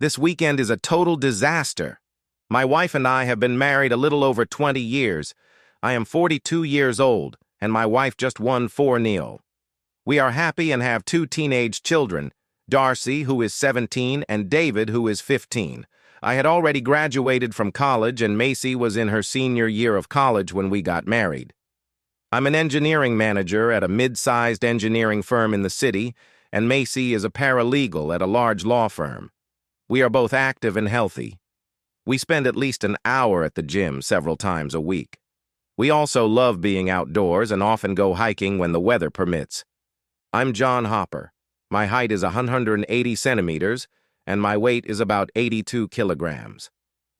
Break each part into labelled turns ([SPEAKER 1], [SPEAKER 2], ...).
[SPEAKER 1] This weekend is a total disaster. My wife and I have been married a little over 20 years. I am 42 years old, and my wife just won 4-0. We are happy and have 2 teenage children, Darcy, who is 17, and David, who is 15. I had already graduated from college, and Macy was in her senior year of college when we got married. I'm an engineering manager at a mid-sized engineering firm in the city, and Macy is a paralegal at a large law firm. We are both active and healthy. We spend at least an hour at the gym several times a week. We also love being outdoors and often go hiking when the weather permits. I'm John Hopper. My height is 180 centimeters, and my weight is about 82 kilograms.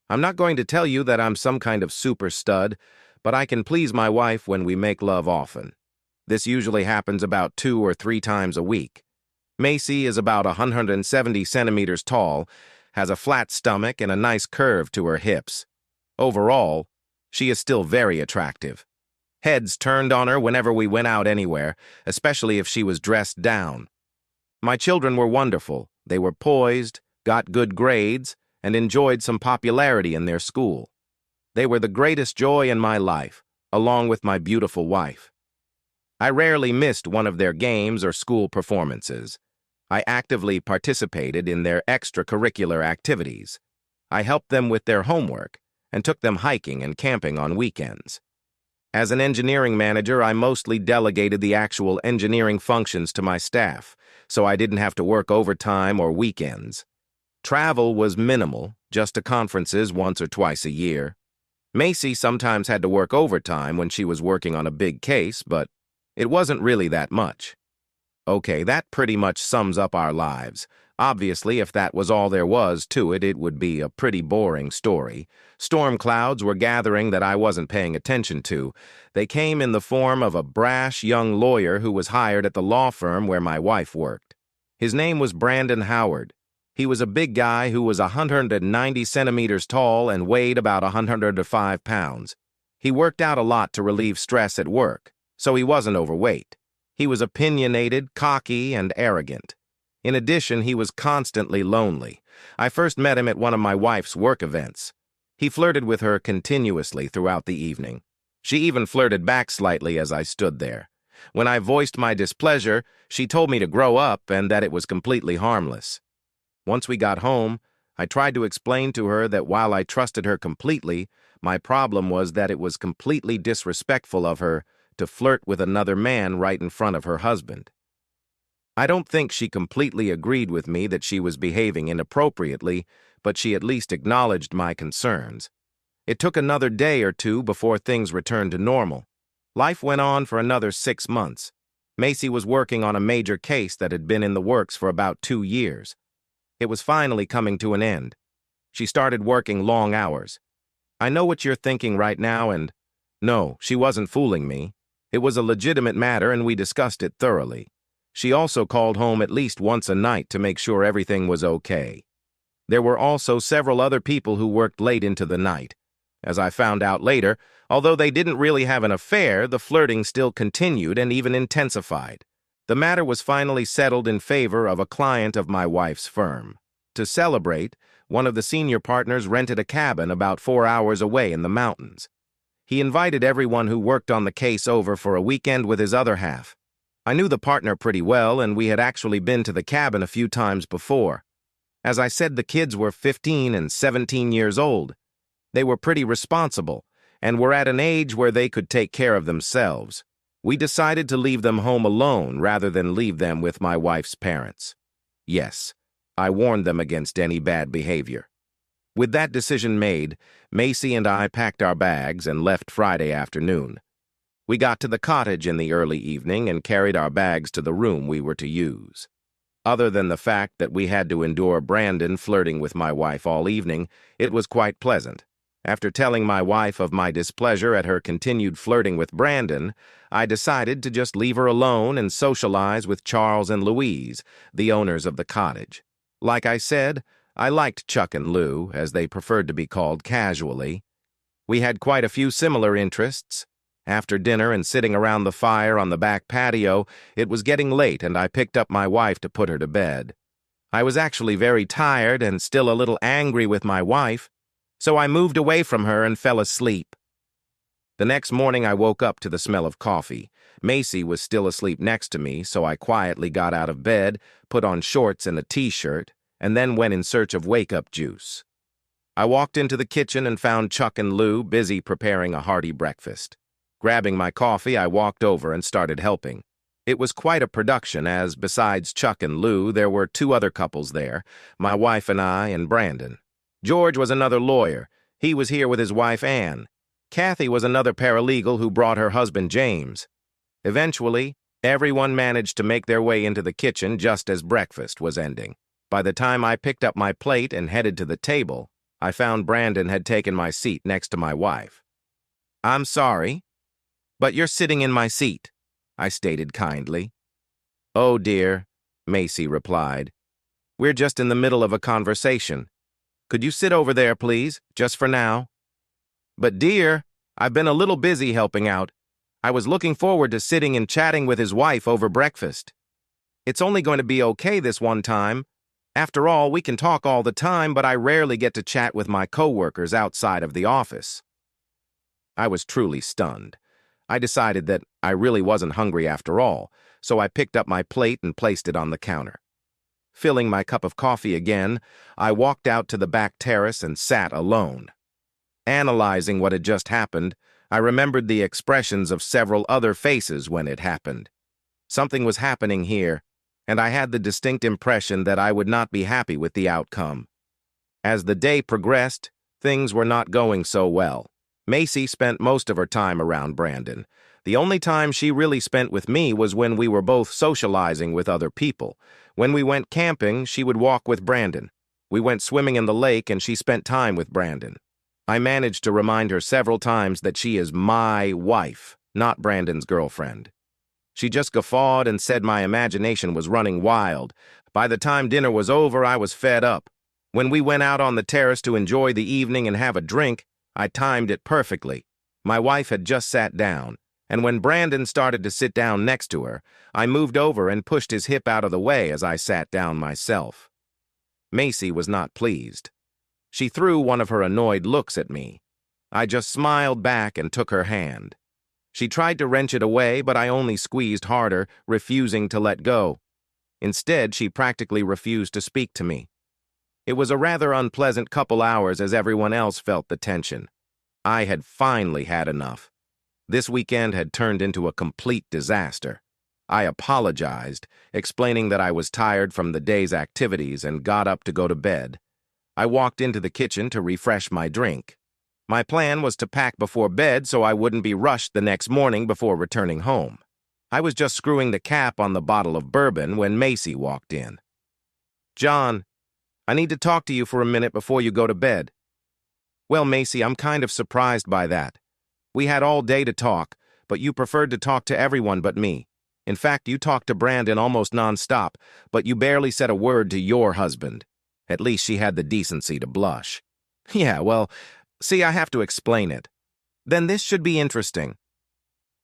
[SPEAKER 1] I'm not going to tell you that I'm some kind of super stud, but I can please my wife when we make love often. This usually happens about 2 or 3 times a week. Macy is about 170 centimeters tall, has a flat stomach and a nice curve to her hips. Overall, she is still very attractive. Heads turned on her whenever we went out anywhere, especially if she was dressed down. My children were wonderful. They were poised, got good grades, and enjoyed some popularity in their school. They were the greatest joy in my life, along with my beautiful wife. I rarely missed one of their games or school performances. I actively participated in their extracurricular activities. I helped them with their homework and took them hiking and camping on weekends. As an engineering manager, I mostly delegated the actual engineering functions to my staff, so I didn't have to work overtime or weekends. Travel was minimal, just to conferences once or twice a year. Macy sometimes had to work overtime when she was working on a big case, but it wasn't really that much. Okay, that pretty much sums up our lives. Obviously, if that was all there was to it, it would be a pretty boring story. Storm clouds were gathering that I wasn't paying attention to. They came in the form of a brash young lawyer who was hired at the law firm where my wife worked. His name was Brandon Howard. He was a big guy who was 190 centimeters tall and weighed about 105 pounds. He worked out a lot to relieve stress at work, so he wasn't overweight. He was opinionated, cocky, and arrogant. In addition, he was constantly lonely. I first met him at one of my wife's work events. He flirted with her continuously throughout the evening. She even flirted back slightly as I stood there. When I voiced my displeasure, she told me to grow up and that it was completely harmless. Once we got home, I tried to explain to her that while I trusted her completely, my problem was that it was completely disrespectful of her to flirt with another man right in front of her husband. I don't think she completely agreed with me that she was behaving inappropriately, but she at least acknowledged my concerns. It took another day or 2 before things returned to normal. Life went on for another 6 months. Macy was working on a major case that had been in the works for about 2 years. It was finally coming to an end. She started working long hours. I know what you're thinking right now, and no, she wasn't fooling me. It was a legitimate matter, and we discussed it thoroughly. She also called home at least once a night to make sure everything was okay. There were also several other people who worked late into the night. As I found out later, although they didn't really have an affair, the flirting still continued and even intensified. The matter was finally settled in favor of a client of my wife's firm. To celebrate, one of the senior partners rented a cabin about 4 hours away in the mountains. He invited everyone who worked on the case over for a weekend with his other half. I knew the partner pretty well, and we had actually been to the cabin a few times before. As I said, the kids were 15 and 17 years old. They were pretty responsible, and were at an age where they could take care of themselves. We decided to leave them home alone rather than leave them with my wife's parents. Yes, I warned them against any bad behavior. With that decision made, Macy and I packed our bags and left Friday afternoon. We got to the cottage in the early evening and carried our bags to the room we were to use. Other than the fact that we had to endure Brandon flirting with my wife all evening, it was quite pleasant. After telling my wife of my displeasure at her continued flirting with Brandon, I decided to just leave her alone and socialize with Charles and Louise, the owners of the cottage. Like I said, I liked Chuck and Lou, as they preferred to be called casually. We had quite a few similar interests. After dinner and sitting around the fire on the back patio, it was getting late and I picked up my wife to put her to bed. I was actually very tired and still a little angry with my wife, so I moved away from her and fell asleep. The next morning I woke up to the smell of coffee. Macy was still asleep next to me, so I quietly got out of bed, put on shorts and a t-shirt, and then went in search of wake-up juice. I walked into the kitchen and found Chuck and Lou busy preparing a hearty breakfast. Grabbing my coffee, I walked over and started helping. It was quite a production, as besides Chuck and Lou, there were two other couples there, my wife and I and Brandon. George was another lawyer. He was here with his wife, Anne. Kathy was another paralegal who brought her husband, James. Eventually, everyone managed to make their way into the kitchen just as breakfast was ending. By the time I picked up my plate and headed to the table, I found Brandon had taken my seat next to my wife. "I'm sorry, but you're sitting in my seat," I stated kindly. "Oh dear," Macy replied. "We're just in the middle of a conversation. Could you sit over there, please, just for now?" "But dear, I've been a little busy helping out. I was looking forward to sitting and chatting with his wife over breakfast. It's only going to be okay this one time. After all, we can talk all the time, but I rarely get to chat with my coworkers outside of the office." I was truly stunned. I decided that I really wasn't hungry after all, so I picked up my plate and placed it on the counter. Filling my cup of coffee again, I walked out to the back terrace and sat alone. Analyzing what had just happened, I remembered the expressions of several other faces when it happened. Something was happening here, and I had the distinct impression that I would not be happy with the outcome. As the day progressed, things were not going so well. Macy spent most of her time around Brandon. The only time she really spent with me was when we were both socializing with other people. When we went camping, she would walk with Brandon. We went swimming in the lake, and she spent time with Brandon. I managed to remind her several times that she is my wife, not Brandon's girlfriend. She just guffawed and said my imagination was running wild. By the time dinner was over, I was fed up. When we went out on the terrace to enjoy the evening and have a drink, I timed it perfectly. My wife had just sat down, and when Brandon started to sit down next to her, I moved over and pushed his hip out of the way as I sat down myself. Macy was not pleased. She threw one of her annoyed looks at me. I just smiled back and took her hand. She tried to wrench it away, but I only squeezed harder, refusing to let go. Instead, she practically refused to speak to me. It was a rather unpleasant couple hours as everyone else felt the tension. I had finally had enough. This weekend had turned into a complete disaster. I apologized, explaining that I was tired from the day's activities and got up to go to bed. I walked into the kitchen to refresh my drink. My plan was to pack before bed so I wouldn't be rushed the next morning before returning home. I was just screwing the cap on the bottle of bourbon when Macy walked in. "John, I need to talk to you for a minute before you go to bed." "Well, Macy, I'm kind of surprised by that. We had all day to talk, but you preferred to talk to everyone but me. In fact, you talked to Brandon almost nonstop, but you barely said a word to your husband. At least she had the decency to blush." "Yeah, well, see, I have to explain it." "Then this should be interesting.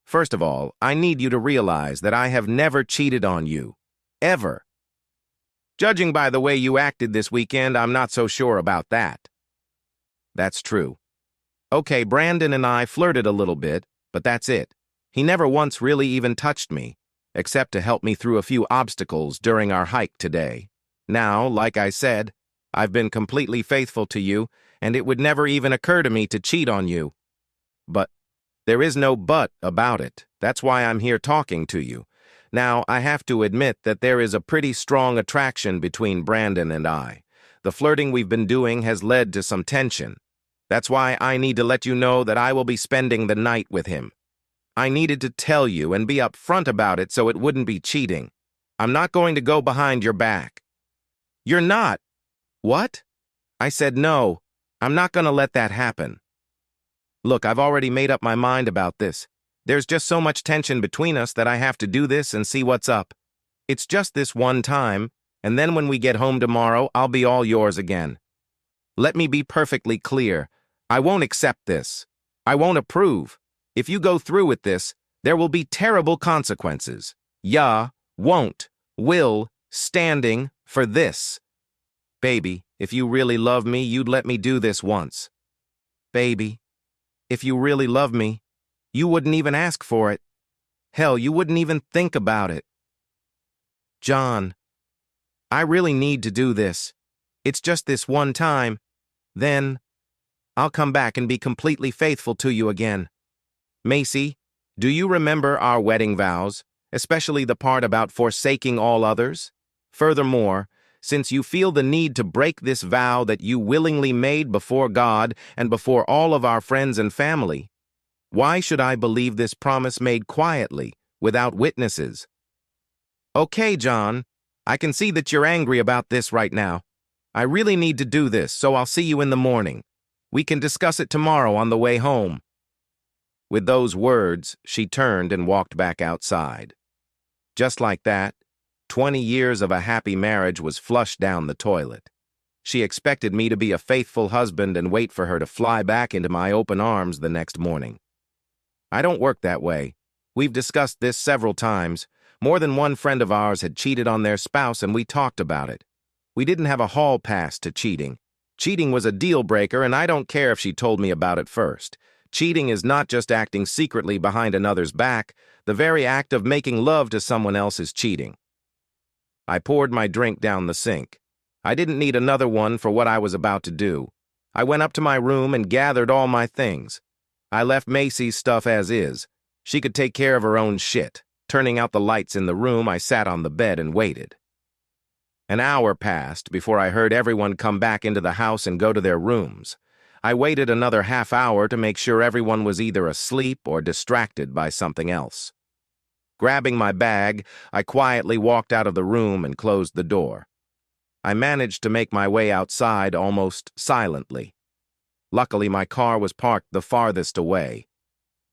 [SPEAKER 1] First of all, I need you to realize that I have never cheated on you. Ever. Judging by the way you acted this weekend, I'm not so sure about that." "That's true. Okay, Brandon and I flirted a little bit, but that's it. He never once really even touched me, except to help me through a few obstacles during our hike today. Now, like I said, I've been completely faithful to you, and it would never even occur to me to cheat on you. But there is no but about it. That's why I'm here talking to you. Now, I have to admit that there is a pretty strong attraction between Brandon and I. The flirting we've been doing has led to some tension. That's why I need to let you know that I will be spending the night with him. I needed to tell you and be upfront about it so it wouldn't be cheating. I'm not going to go behind your back." "You're not." "What?" I said no. I'm not going to let that happen. Look, I've already made up my mind about this. There's just so much tension between us that I have to do this and see what's up. It's just this one time, and then when we get home tomorrow, I'll be all yours again. Let me be perfectly clear. I won't accept this. I won't approve. If you go through with this, there will be terrible consequences. Ya, won't, will, standing for this. Baby, if you really love me, you'd let me do this once. Baby, if you really love me, you wouldn't even ask for it. Hell, you wouldn't even think about it. John, I really need to do this. It's just this one time. Then, I'll come back and be completely faithful to you again. Macy, do you remember our wedding vows, especially the part about forsaking all others? Furthermore, since you feel the need to break this vow that you willingly made before God and before all of our friends and family, why should I believe this promise made quietly, without witnesses? Okay, John, I can see that you're angry about this right now. I really need to do this, so I'll see you in the morning. We can discuss it tomorrow on the way home. With those words, she turned and walked back outside. Just like that, 20 years of a happy marriage was flushed down the toilet. She expected me to be a faithful husband and wait for her to fly back into my open arms the next morning. I don't work that way. We've discussed this several times. More than one friend of ours had cheated on their spouse and we talked about it. We didn't have a hall pass to cheating. Cheating was a deal breaker and I don't care if she told me about it first. Cheating is not just acting secretly behind another's back. The very act of making love to someone else is cheating. I poured my drink down the sink. I didn't need another one for what I was about to do. I went up to my room and gathered all my things. I left Macy's stuff as is. She could take care of her own shit. Turning out the lights in the room, I sat on the bed and waited. An hour passed before I heard everyone come back into the house and go to their rooms. I waited another half hour to make sure everyone was either asleep or distracted by something else. Grabbing my bag, I quietly walked out of the room and closed the door. I managed to make my way outside almost silently. Luckily, my car was parked the farthest away.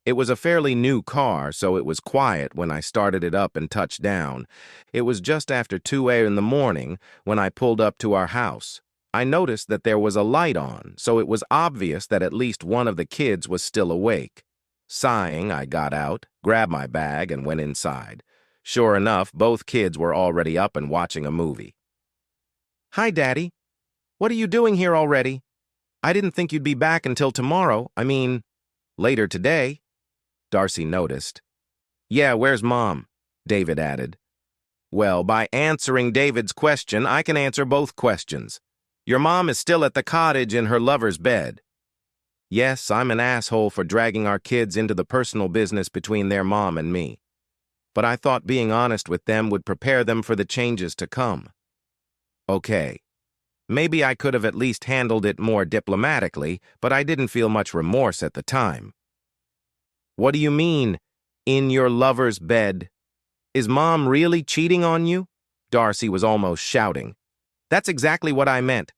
[SPEAKER 1] It was a fairly new car, so it was quiet when I started it up and touched down. It was just after 2 a.m. in the morning when I pulled up to our house. I noticed that there was a light on, so it was obvious that at least one of the kids was still awake. Sighing, I got out, grabbed my bag, and went inside. Sure enough, both kids were already up and watching a movie. Hi, Daddy. What are you doing here already? I didn't think you'd be back until tomorrow. I mean, later today. Darcy noticed. Yeah, where's Mom? David added. Well, by answering David's question, I can answer both questions. Your mom is still at the cottage in her lover's bed. Yes, I'm an asshole for dragging our kids into the personal business between their mom and me. But I thought being honest with them would prepare them for the changes to come. Okay. Maybe I could have at least handled it more diplomatically, but I didn't feel much remorse at the time. What do you mean, in your lover's bed? Is Mom really cheating on you? Darcy was almost shouting. That's exactly what I meant.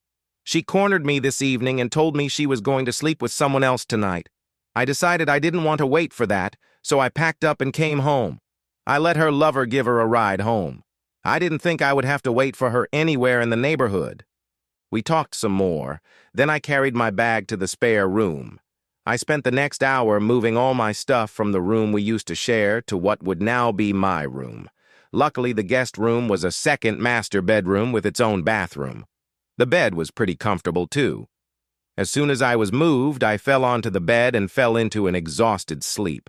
[SPEAKER 1] She cornered me this evening and told me she was going to sleep with someone else tonight. I decided I didn't want to wait for that, so I packed up and came home. I let her lover give her a ride home. I didn't think I would have to wait for her anywhere in the neighborhood. We talked some more, then I carried my bag to the spare room. I spent the next hour moving all my stuff from the room we used to share to what would now be my room. Luckily, the guest room was a second master bedroom with its own bathroom. The bed was pretty comfortable, too. As soon as I was moved, I fell onto the bed and fell into an exhausted sleep.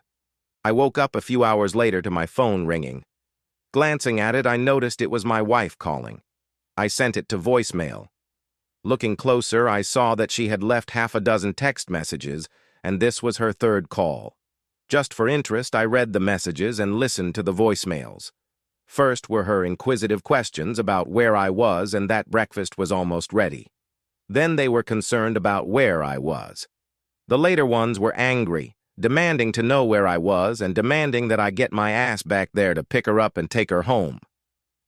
[SPEAKER 1] I woke up a few hours later to my phone ringing. Glancing at it, I noticed it was my wife calling. I sent it to voicemail. Looking closer, I saw that she had left half a dozen text messages, and this was her third call. Just for interest, I read the messages and listened to the voicemails. First were her inquisitive questions about where I was and that breakfast was almost ready. Then they were concerned about where I was. The later ones were angry, demanding to know where I was and demanding that I get my ass back there to pick her up and take her home.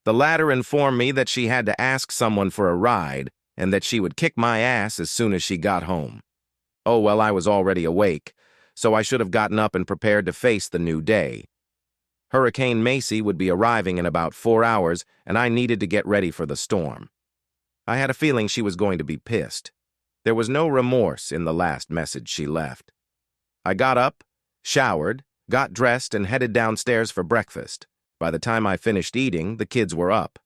[SPEAKER 1] The latter informed me that she had to ask someone for a ride and that she would kick my ass as soon as she got home. Oh, well, I was already awake, so I should have gotten up and prepared to face the new day. Hurricane Macy would be arriving in about 4 hours, and I needed to get ready for the storm. I had a feeling she was going to be pissed. There was no remorse in the last message she left. I got up, showered, got dressed, and headed downstairs for breakfast. By the time I finished eating, the kids were up.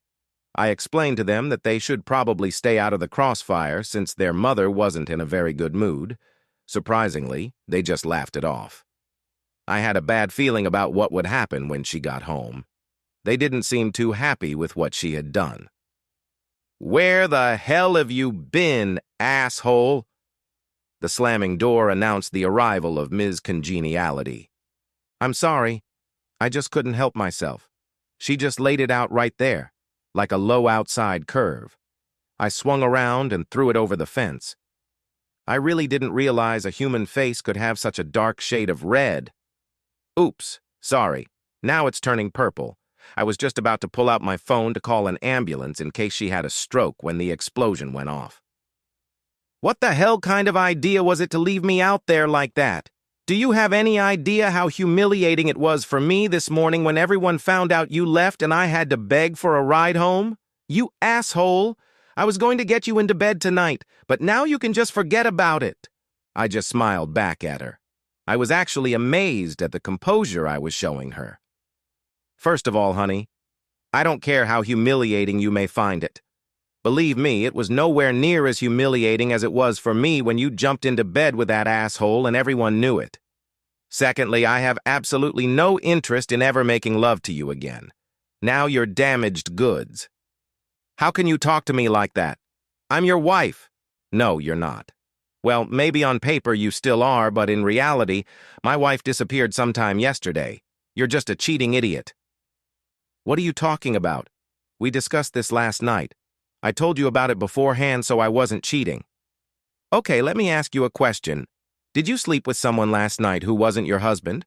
[SPEAKER 1] I explained to them that they should probably stay out of the crossfire since their mother wasn't in a very good mood. Surprisingly, they just laughed it off. I had a bad feeling about what would happen when she got home. They didn't seem too happy with what she had done. "Where the hell have you been, asshole?" The slamming door announced the arrival of Ms. Congeniality. "I'm sorry. I just couldn't help myself. She just laid it out right there, like a low outside curve. I swung around and threw it over the fence. I really didn't realize a human face could have such a dark shade of red. Oops, sorry. Now it's turning purple. I was just about to pull out my phone to call an ambulance in case she had a stroke when the explosion went off. What the hell kind of idea was it to leave me out there like that? Do you have any idea how humiliating it was for me this morning when everyone found out you left and I had to beg for a ride home? You asshole! I was going to get you into bed tonight, but now you can just forget about it." I just smiled back at her. I was actually amazed at the composure I was showing her. "First of all, honey, I don't care how humiliating you may find it. Believe me, it was nowhere near as humiliating as it was for me when you jumped into bed with that asshole and everyone knew it. Secondly, I have absolutely no interest in ever making love to you again. Now you're damaged goods. How can you talk to me like that? I'm your wife." "No, you're not. Well, maybe on paper you still are, but in reality, my wife disappeared sometime yesterday. You're just a cheating idiot." "What are you talking about? We discussed this last night. I told you about it beforehand, so I wasn't cheating." "Okay, let me ask you a question. Did you sleep with someone last night who wasn't your husband?"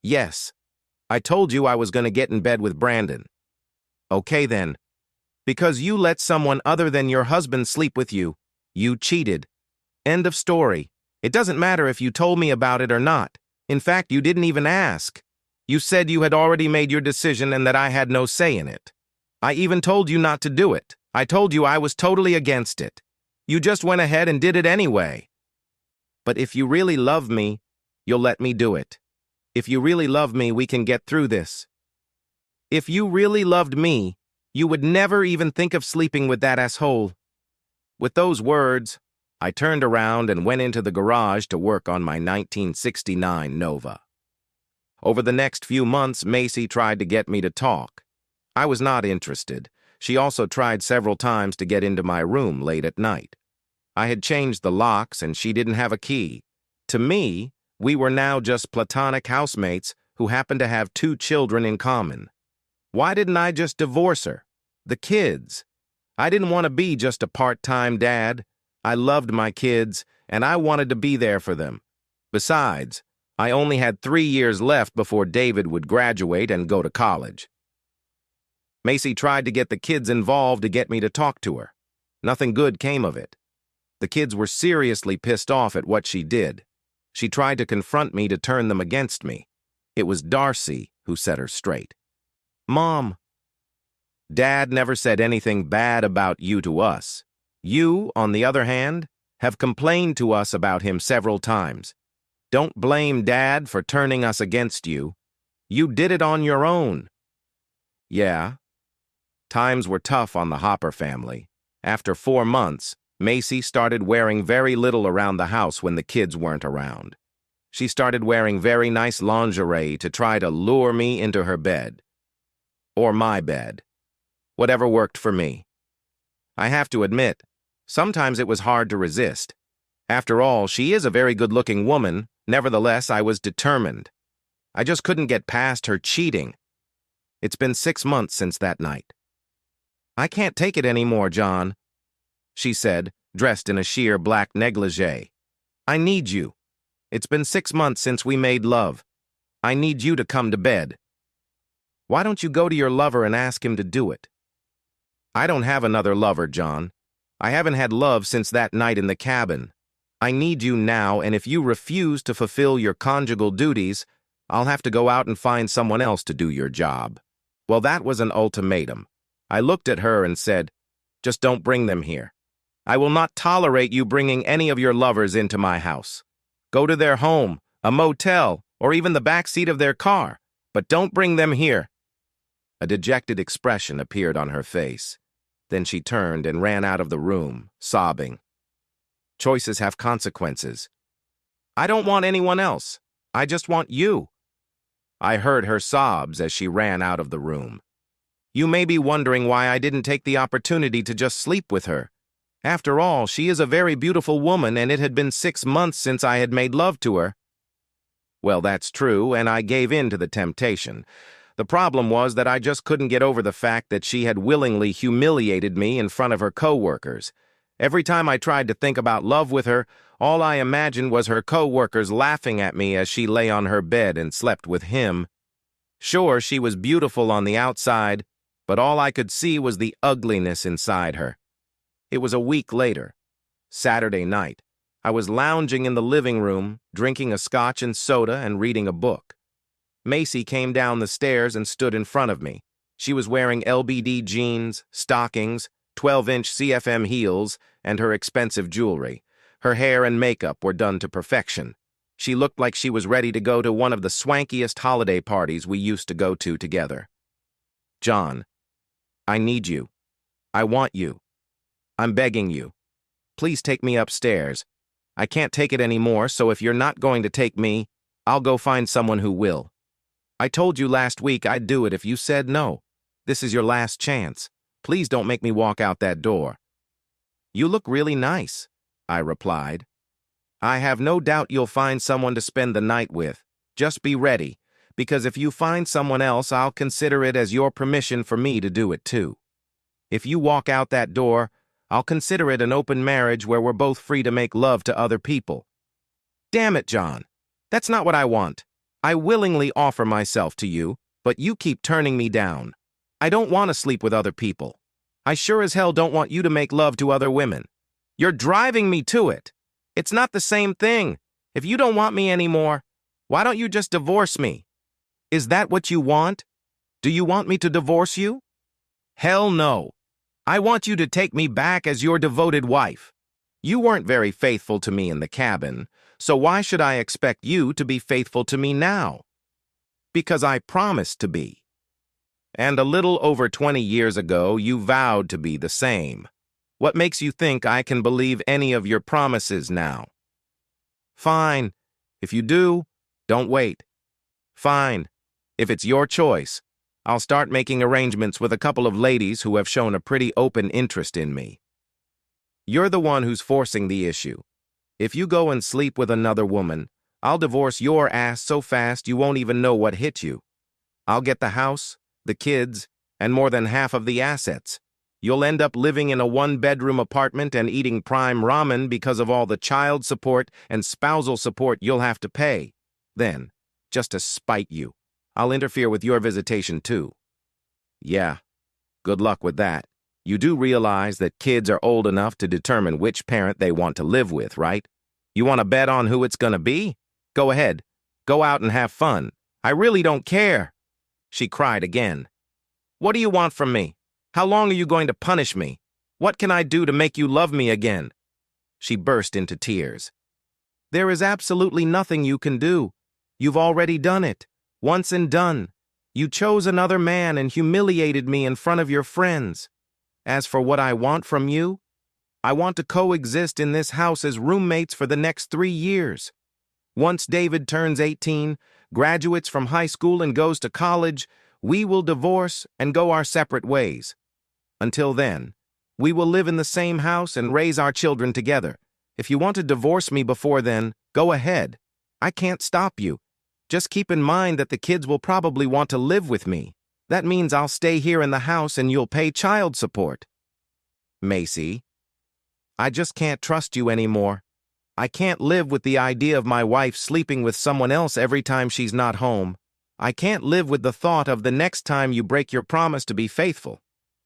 [SPEAKER 1] "Yes. I told you I was going to get in bed with Brandon." "Okay then. Because you let someone other than your husband sleep with you, you cheated. End of story. It doesn't matter if you told me about it or not. In fact, you didn't even ask. You said you had already made your decision and that I had no say in it. I even told you not to do it. I told you I was totally against it. You just went ahead and did it anyway. But if you really love me, you'll let me do it. If you really love me, we can get through this. If you really loved me, you would never even think of sleeping with that asshole." With those words, I turned around and went into the garage to work on my 1969 Nova. Over the next few months, Macy tried to get me to talk. I was not interested. She also tried several times to get into my room late at night. I had changed the locks and she didn't have a key. To me, we were now just platonic housemates who happened to have 2 children in common. Why didn't I just divorce her? The kids. I didn't want to be just a part-time dad. I loved my kids, and I wanted to be there for them. Besides, I only had 3 years left before David would graduate and go to college. Macy tried to get the kids involved to get me to talk to her. Nothing good came of it. The kids were seriously pissed off at what she did. She tried to confront me to turn them against me. It was Darcy who set her straight. "Mom, Dad never said anything bad about you to us. You, on the other hand, have complained to us about him several times. Don't blame Dad for turning us against you. You did it on your own." Yeah. Times were tough on the Hopper family. After 4 months, Macy started wearing very little around the house when the kids weren't around. She started wearing very nice lingerie to try to lure me into her bed. Or my bed. Whatever worked for me. I have to admit, sometimes it was hard to resist. After all, she is a very good-looking woman. Nevertheless, I was determined. I just couldn't get past her cheating. It's been 6 months since that night. "I can't take it anymore, John," she said, dressed in a sheer black negligee. "I need you. It's been 6 months since we made love. I need you to come to bed." "Why don't you go to your lover and ask him to do it?" "I don't have another lover, John. I haven't had love since that night in the cabin. I need you now, and if you refuse to fulfill your conjugal duties, I'll have to go out and find someone else to do your job." Well, that was an ultimatum. I looked at her and said, "Just don't bring them here. I will not tolerate you bringing any of your lovers into my house. Go to their home, a motel, or even the back seat of their car, but don't bring them here." A dejected expression appeared on her face. Then she turned and ran out of the room, sobbing. Choices have consequences. I don't want anyone else. I just want you. I heard her sobs as she ran out of the room. You may be wondering why I didn't take the opportunity to just sleep with her. After all, she is a very beautiful woman, and it had been 6 months since I had made love to her. Well, that's true, and I gave in to the temptation. The problem was that I just couldn't get over the fact that she had willingly humiliated me in front of her co-workers. Every time I tried to think about love with her, all I imagined was her co-workers laughing at me as she lay on her bed and slept with him. Sure, she was beautiful on the outside, but all I could see was the ugliness inside her. It was a week later, Saturday night. I was lounging in the living room, drinking a scotch and soda and reading a book. Macy came down the stairs and stood in front of me. She was wearing LBD jeans, stockings, 12-inch CFM heels, and her expensive jewelry. Her hair and makeup were done to perfection. She looked like she was ready to go to one of the swankiest holiday parties we used to go to together. John, I need you. I want you. I'm begging you. Please take me upstairs. I can't take it anymore, so if you're not going to take me, I'll go find someone who will. I told you last week I'd do it if you said no. This is your last chance. Please don't make me walk out that door. You look really nice, I replied. I have no doubt you'll find someone to spend the night with. Just be ready, because if you find someone else, I'll consider it as your permission for me to do it too. If you walk out that door, I'll consider it an open marriage where we're both free to make love to other people. Damn it, John. That's not what I want. I willingly offer myself to you, but you keep turning me down. I don't want to sleep with other people. I sure as hell don't want you to make love to other women. You're driving me to it. It's not the same thing. If you don't want me anymore, why don't you just divorce me? Is that what you want? Do you want me to divorce you? Hell no. I want you to take me back as your devoted wife. You weren't very faithful to me in the cabin, so why should I expect you to be faithful to me now? Because I promised to be. And a little over 20 years ago, you vowed to be the same. What makes you think I can believe any of your promises now? Fine. If you do, don't wait. Fine. If it's your choice, I'll start making arrangements with a couple of ladies who have shown a pretty open interest in me. You're the one who's forcing the issue. If you go and sleep with another woman, I'll divorce your ass so fast you won't even know what hit you. I'll get the house, the kids, and more than half of the assets. You'll end up living in a one-bedroom apartment and eating prime ramen because of all the child support and spousal support you'll have to pay. Then, just to spite you, I'll interfere with your visitation too. Yeah, good luck with that. You do realize that kids are old enough to determine which parent they want to live with, right? You want to bet on who it's gonna be? Go ahead. Go out and have fun. I really don't care. She cried again. What do you want from me? How long are you going to punish me? What can I do to make you love me again? She burst into tears. There is absolutely nothing you can do. You've already done it. Once and done. You chose another man and humiliated me in front of your friends. As for what I want from you, I want to coexist in this house as roommates for the next 3 years. Once David turns 18, graduates from high school and goes to college, we will divorce and go our separate ways. Until then, we will live in the same house and raise our children together. If you want to divorce me before then, go ahead. I can't stop you. Just keep in mind that the kids will probably want to live with me. That means I'll stay here in the house and you'll pay child support. Macy, I just can't trust you anymore. I can't live with the idea of my wife sleeping with someone else every time she's not home. I can't live with the thought of the next time you break your promise to be faithful.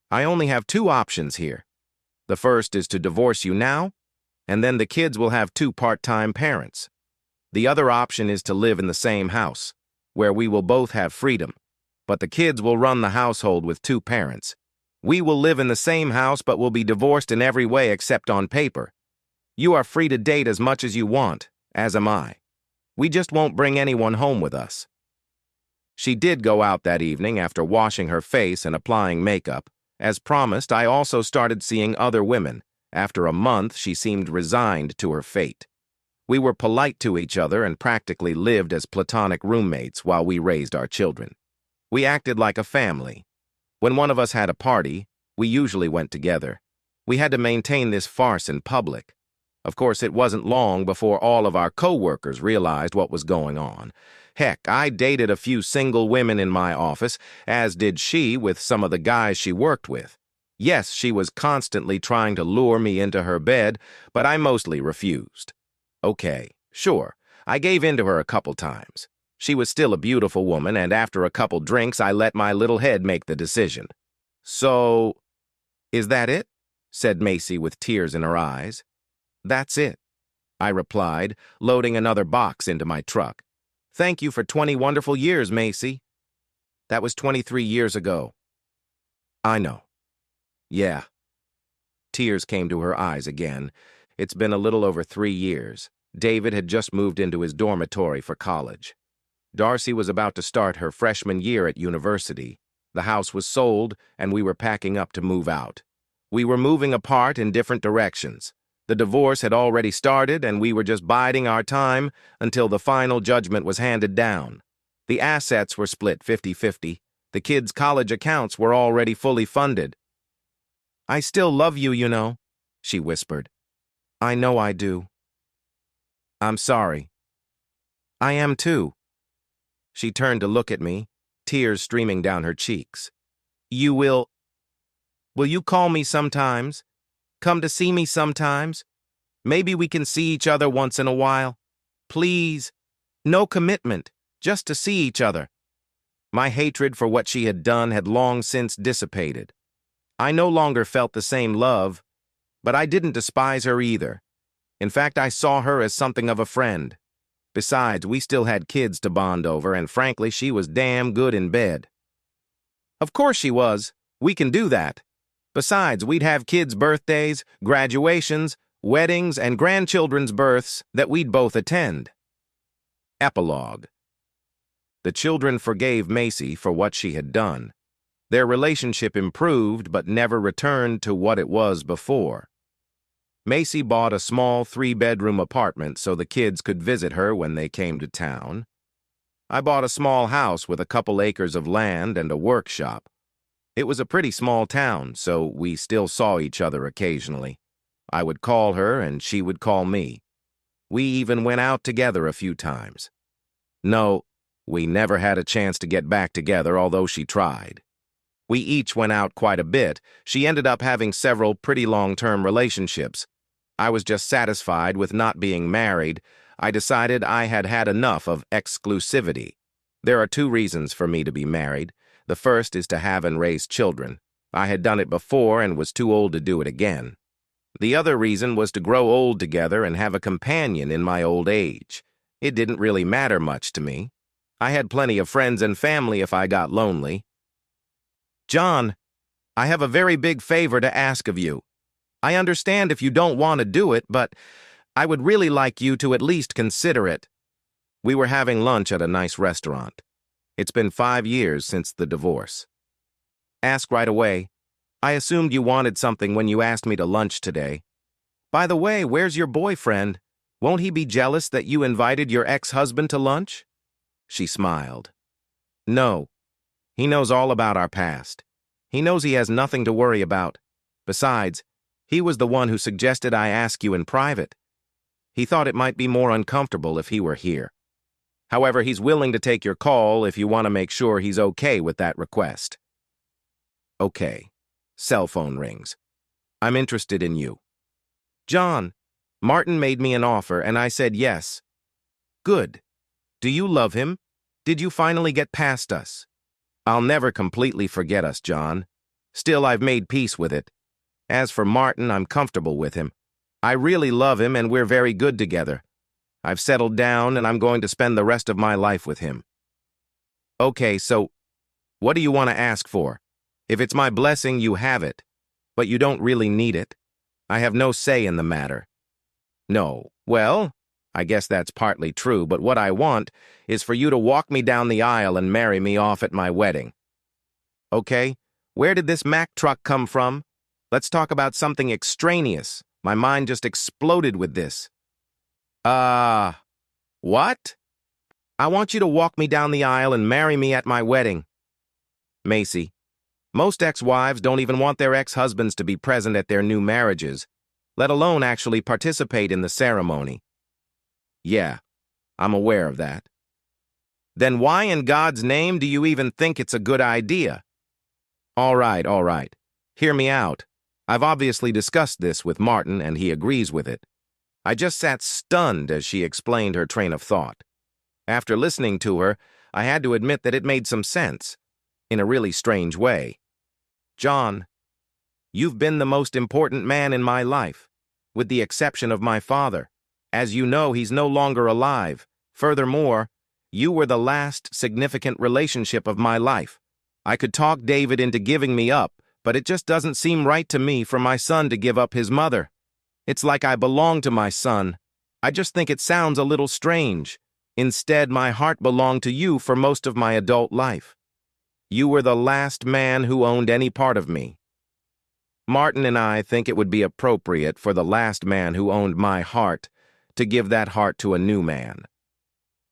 [SPEAKER 1] I only have 2 options here. The first is to divorce you now, and then the kids will have 2 part-time parents. The other option is to live in the same house, where we will both have freedom. But the kids will run the household with 2 parents. We will live in the same house but will be divorced in every way except on paper. You are free to date as much as you want, as am I. We just won't bring anyone home with us. She did go out that evening after washing her face and applying makeup. As promised, I also started seeing other women. After a month, she seemed resigned to her fate. We were polite to each other and practically lived as platonic roommates while we raised our children. We acted like a family. When one of us had a party, we usually went together. We had to maintain this farce in public. Of course, it wasn't long before all of our co-workers realized what was going on. Heck, I dated a few single women in my office, as did she with some of the guys she worked with. Yes, she was constantly trying to lure me into her bed, but I mostly refused. Okay, sure, I gave in to her a couple times. She was still a beautiful woman, and after a couple drinks, I let my little head make the decision. So, is that it? Said Macy with tears in her eyes. That's it, I replied, loading another box into my truck. Thank you for 20 wonderful years, Macy. That was 23 years ago. I know. Yeah. Tears came to her eyes again. It's been a little over 3 years. David had just moved into his dormitory for college. Darcy was about to start her freshman year at university. The house was sold, and we were packing up to move out. We were moving apart in different directions. The divorce had already started, and we were just biding our time until the final judgment was handed down. The assets were split 50-50. The kids' college accounts were already fully funded. I still love you, you know, she whispered. I know I do. I'm sorry. I am too. She turned to look at me, tears streaming down her cheeks. Will you call me sometimes? Come to see me sometimes? Maybe we can see each other once in a while. Please. No commitment, just to see each other. My hatred for what she had done had long since dissipated. I no longer felt the same love, but I didn't despise her either. In fact, I saw her as something of a friend. Besides, we still had kids to bond over, and frankly, she was damn good in bed. Of course she was. We can do that. Besides, we'd have kids' birthdays, graduations, weddings, and grandchildren's births that we'd both attend. Epilogue. The children forgave Macy for what she had done. Their relationship improved but never returned to what it was before. Macy bought a small 3-bedroom apartment so the kids could visit her when they came to town. I bought a small house with a couple acres of land and a workshop. It was a pretty small town, so we still saw each other occasionally. I would call her and she would call me. We even went out together a few times. No, we never had a chance to get back together, although she tried. We each went out quite a bit. She ended up having several pretty long-term relationships. I was just satisfied with not being married. I decided I had had enough of exclusivity. There are 2 reasons for me to be married. The first is to have and raise children. I had done it before and was too old to do it again. The other reason was to grow old together and have a companion in my old age. It didn't really matter much to me. I had plenty of friends and family if I got lonely. John, I have a very big favor to ask of you. I understand if you don't want to do it, but I would really like you to at least consider it. We were having lunch at a nice restaurant. It's been 5 years since the divorce. Ask right away. I assumed you wanted something when you asked me to lunch today. By the way, where's your boyfriend? Won't he be jealous that you invited your ex-husband to lunch? She smiled. No. He knows all about our past. He knows he has nothing to worry about. Besides, he was the one who suggested I ask you in private. He thought it might be more uncomfortable if he were here. However, he's willing to take your call if you want to make sure he's okay with that request. Okay. Cell phone rings. I'm interested in you. John, Martin made me an offer and I said yes. Good. Do you love him? Did you finally get past us? I'll never completely forget us, John. Still, I've made peace with it. As for Martin, I'm comfortable with him. I really love him and we're very good together. I've settled down and I'm going to spend the rest of my life with him. Okay, so what do you want to ask for? If it's my blessing, you have it. But you don't really need it. I have no say in the matter. No. Well, I guess that's partly true, but what I want is for you to walk me down the aisle and marry me off at my wedding. Okay, where did this Mack truck come from? Let's talk about something extraneous. My mind just exploded with this. What? I want you to walk me down the aisle and marry me at my wedding. Macy, most ex-wives don't even want their ex-husbands to be present at their new marriages, let alone actually participate in the ceremony. Yeah, I'm aware of that. Then why in God's name do you even think it's a good idea? All right. Hear me out. I've obviously discussed this with Martin, and he agrees with it. I just sat stunned as she explained her train of thought. After listening to her, I had to admit that it made some sense, in a really strange way. John, you've been the most important man in my life, with the exception of my father. As you know, he's no longer alive. Furthermore, you were the last significant relationship of my life. I could talk David into giving me up, but it just doesn't seem right to me for my son to give up his mother. It's like I belong to my son. I just think it sounds a little strange. Instead, my heart belonged to you for most of my adult life. You were the last man who owned any part of me. Martin and I think it would be appropriate for the last man who owned my heart to give that heart to a new man.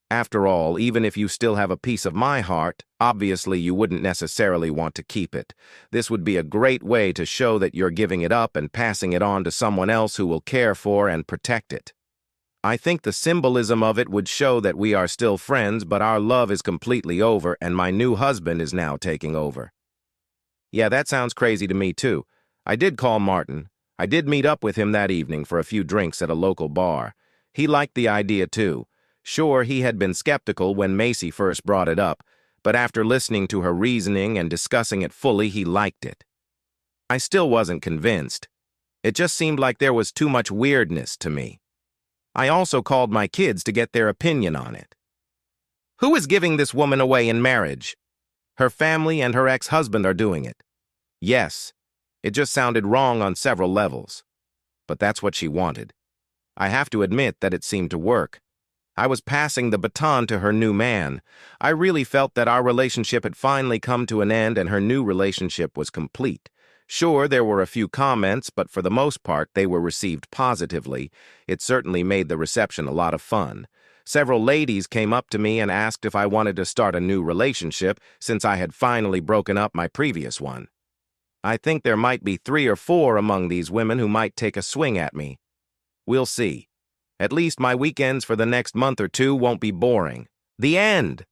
[SPEAKER 1] After all, even if you still have a piece of my heart, obviously you wouldn't necessarily want to keep it. This would be a great way to show that you're giving it up and passing it on to someone else who will care for and protect it. I think the symbolism of it would show that we are still friends, but our love is completely over and my new husband is now taking over. Yeah, that sounds crazy to me too. I did call Martin. I did meet up with him that evening for a few drinks at a local bar. He liked the idea too. Sure, he had been skeptical when Macy first brought it up, but after listening to her reasoning and discussing it fully, he liked it. I still wasn't convinced. It just seemed like there was too much weirdness to me. I also called my kids to get their opinion on it. Who is giving this woman away in marriage? Her family and her ex-husband are doing it. Yes, it just sounded wrong on several levels. But that's what she wanted. I have to admit that it seemed to work. I was passing the baton to her new man. I really felt that our relationship had finally come to an end and her new relationship was complete. Sure, there were a few comments, but for the most part, they were received positively. It certainly made the reception a lot of fun. Several ladies came up to me and asked if I wanted to start a new relationship since I had finally broken up my previous one. I think there might be 3 or 4 among these women who might take a swing at me. We'll see. At least my weekends for the next month or two won't be boring. The end!